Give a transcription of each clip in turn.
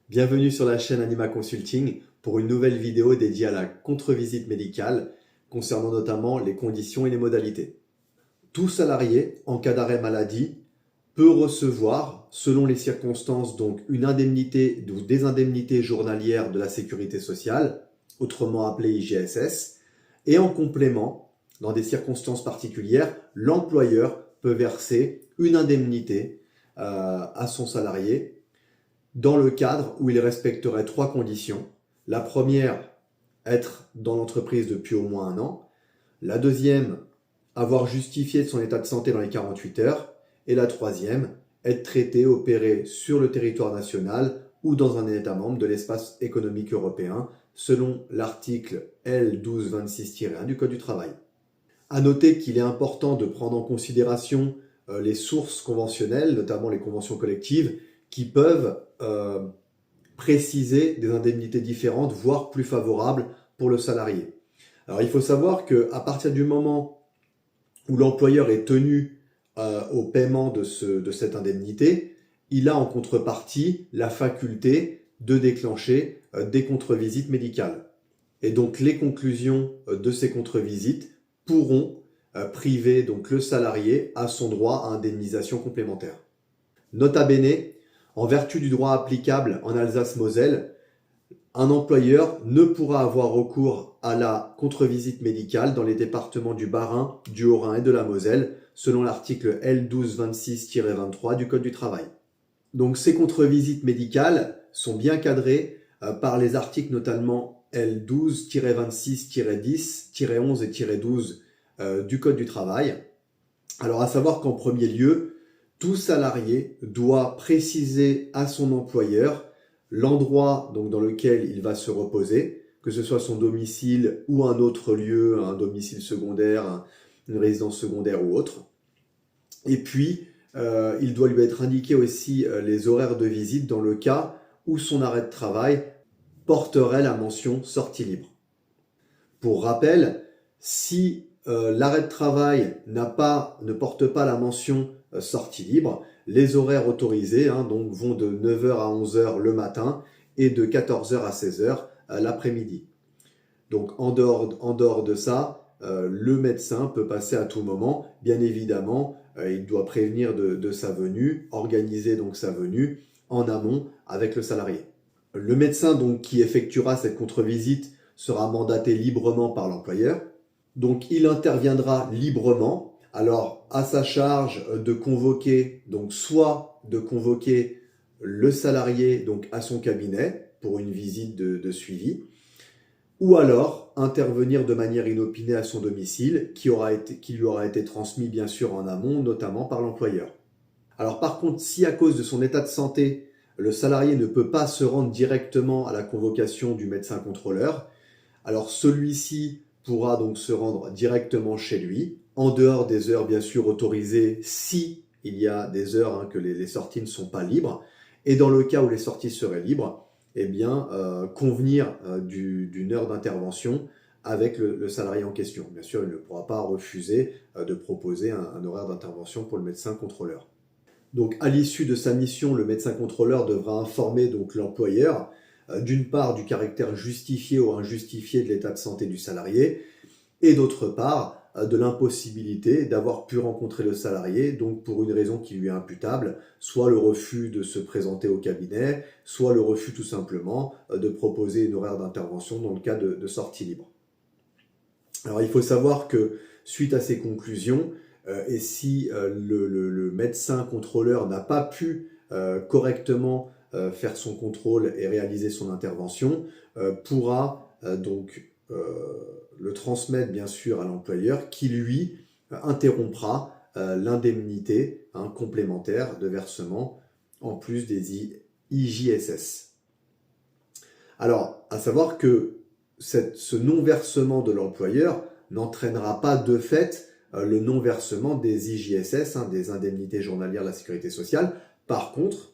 Bienvenue sur la chaîne Anima Consulting pour une nouvelle vidéo dédiée à la contre-visite médicale concernant notamment les conditions et les modalités. Tout salarié en cas d'arrêt maladie peut recevoir, selon les circonstances, donc une indemnité ou des indemnités journalières de la sécurité sociale, autrement appelée IGSS, et en complément, dans des circonstances particulières, l'employeur peut verser une indemnité à son salarié dans le cadre où il respecterait trois conditions. La première, être dans l'entreprise depuis au moins un an. La deuxième, avoir justifié de son état de santé dans les 48 heures. Et la troisième, être traité, opéré sur le territoire national ou dans un État membre de l'espace économique européen, selon l'article L1226-1 du Code du travail. À noter qu'il est important de prendre en considération les sources conventionnelles, notamment les conventions collectives, qui peuvent préciser des indemnités différentes, voire plus favorables pour le salarié. Alors il faut savoir qu'à partir du moment où l'employeur est tenu au paiement de cette indemnité, il a en contrepartie la faculté de déclencher des contre-visites médicales. Et donc les conclusions de ces contre-visites pourront priver donc le salarié à son droit à indemnisation complémentaire. Nota bene, en vertu du droit applicable en Alsace-Moselle, un employeur ne pourra avoir recours à la contre-visite médicale dans les départements du Bas-Rhin, du Haut-Rhin et de la Moselle, selon l'article L1226-23 du Code du travail. Donc ces contre-visites médicales sont bien cadrées par les articles notamment L12-26-10, 11 et 12 du Code du travail. Alors à savoir qu'en premier lieu, tout salarié doit préciser à son employeur l'endroit donc dans lequel il va se reposer, que ce soit son domicile ou un autre lieu, un domicile secondaire, une résidence secondaire ou autre. Et puis, il doit lui être indiqué aussi les horaires de visite dans le cas où son arrêt de travail porterait la mention sortie libre. Pour rappel, si l'arrêt de travail ne porte pas la mention sortie libre, les horaires autorisés donc vont de 9h à 11h le matin et de 14h à 16h l'après-midi. Donc en dehors de ça, le médecin peut passer à tout moment. Bien évidemment, il doit prévenir de sa venue, organiser donc sa venue en amont avec le salarié. Le médecin donc qui effectuera cette contre-visite sera mandaté librement par l'employeur. Donc il interviendra librement. Alors à sa charge de convoquer, donc soit de convoquer le salarié donc à son cabinet pour une visite de suivi, ou alors intervenir de manière inopinée à son domicile qui lui aura été transmis bien sûr en amont, notamment par l'employeur. Alors par contre, si à cause de son état de santé, le salarié ne peut pas se rendre directement à la convocation du médecin contrôleur, alors celui-ci pourra donc se rendre directement chez lui, en dehors des heures bien sûr autorisées si il y a des heures que les sorties ne sont pas libres. Et dans le cas où les sorties seraient libres, eh bien convenir d'une heure d'intervention avec le salarié en question. Bien sûr, il ne pourra pas refuser de proposer un horaire d'intervention pour le médecin contrôleur. Donc à l'issue de sa mission, le médecin contrôleur devra informer donc l'employeur d'une part du caractère justifié ou injustifié de l'état de santé du salarié et d'autre part de l'impossibilité d'avoir pu rencontrer le salarié, donc pour une raison qui lui est imputable, soit le refus de se présenter au cabinet, soit le refus tout simplement de proposer une horaire d'intervention dans le cas de sortie libre. Alors il faut savoir que suite à ces conclusions, et si le médecin contrôleur n'a pas pu correctement faire son contrôle et réaliser son intervention, pourra donc le transmettre bien sûr à l'employeur qui lui interrompra l'indemnité complémentaire de versement en plus des IJSS. Alors, à savoir que ce non-versement de l'employeur n'entraînera pas de fait le non-versement des IJSS, des indemnités journalières de la sécurité sociale. Par contre,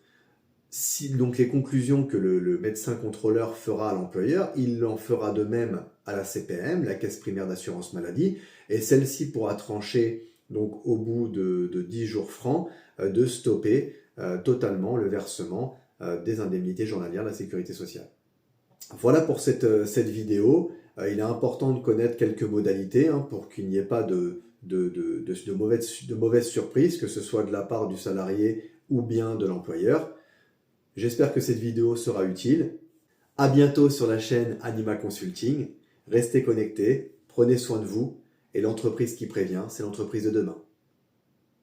si donc les conclusions que le médecin contrôleur fera à l'employeur, il en fera de même à la CPM, la Caisse primaire d'assurance maladie, et celle-ci pourra trancher donc au bout de 10 jours francs de stopper totalement le versement des indemnités journalières de la sécurité sociale. Voilà pour cette vidéo. Il est important de connaître quelques modalités pour qu'il n'y ait pas de mauvaises surprises, que ce soit de la part du salarié ou bien de l'employeur. J'espère que cette vidéo sera utile. À bientôt sur la chaîne Anima Consulting. Restez connectés, prenez soin de vous et l'entreprise qui prévient, c'est l'entreprise de demain.